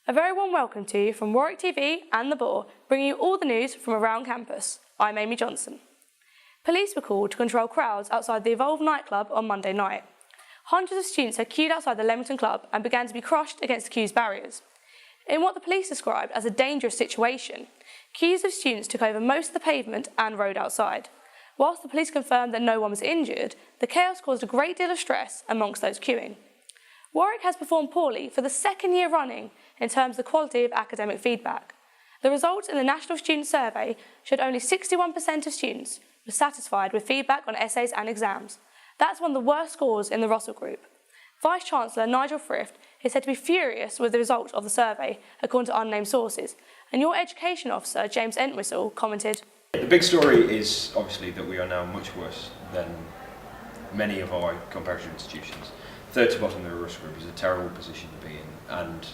A very warm welcome to you from Warwick TV and The Boar, bringing you all the news from around campus. I'm Amy Johnson. Police were called to control crowds outside the Evolve nightclub on Monday night. Hundreds of students had queued outside the Leamington Club and began to be crushed against the queue's barriers. In what the police described as a dangerous situation, queues of students took over most of the pavement and road outside. Whilst the police confirmed that no one was injured, the chaos caused a great deal of stress amongst those queuing. Warwick has performed poorly for the second year running in terms of the quality of academic feedback. The results in the National Student Survey showed only 61% of students were satisfied with feedback on essays and exams. That's one of the worst scores in the Russell Group. Vice-Chancellor Nigel Frith is said to be furious with the result of the survey, according to unnamed sources, and your Education Officer, James Entwistle, commented, "The big story is obviously that we are now much worse than many of our comparative institutions. Third to bottom of the Russell Group is a terrible position to be in, and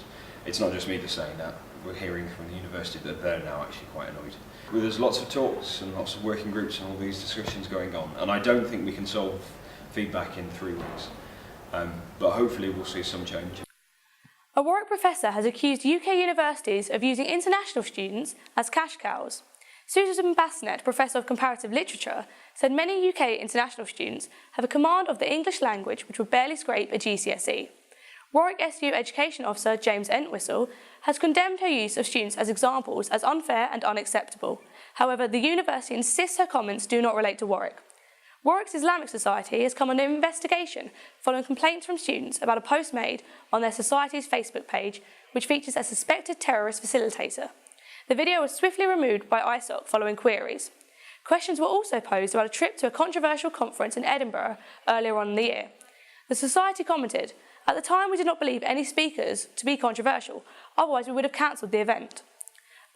it's not just me just saying that. We're hearing from the university that they're now actually quite annoyed. There's lots of talks and lots of working groups and all these discussions going on, and I don't think we can solve feedback in 3 weeks, but hopefully we'll see some change." A Warwick professor has accused UK universities of using international students as cash cows. Susan Bassnett, Professor of Comparative Literature, said many UK international students have a command of the English language which would barely scrape a GCSE. Warwick SU Education Officer James Entwistle has condemned her use of students as examples as unfair and unacceptable. However, the university insists her comments do not relate to Warwick. Warwick's Islamic Society has come under investigation following complaints from students about a post made on their society's Facebook page which features a suspected terrorist facilitator. The video was swiftly removed by ISOC following queries. Questions were also posed about a trip to a controversial conference in Edinburgh earlier on in the year. The Society commented, "At the time we did not believe any speakers to be controversial, otherwise we would have cancelled the event."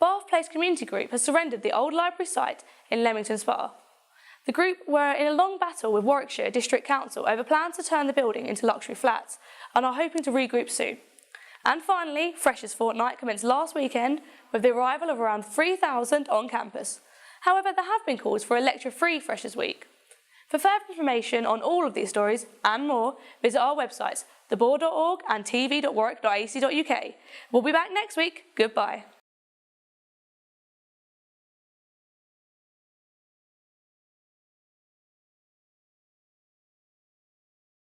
Bath Place Community Group has surrendered the old library site in Leamington Spa. The group were in a long battle with Warwickshire District Council over plans to turn the building into luxury flats and are hoping to regroup soon. And finally, Freshers Fortnight commenced last weekend with the arrival of around 3,000 on campus. However, there have been calls for a lecture-free Freshers Week. For further information on all of these stories and more, visit our websites, theboar.org and tv.warwick.ac.uk. We'll be back next week. Goodbye.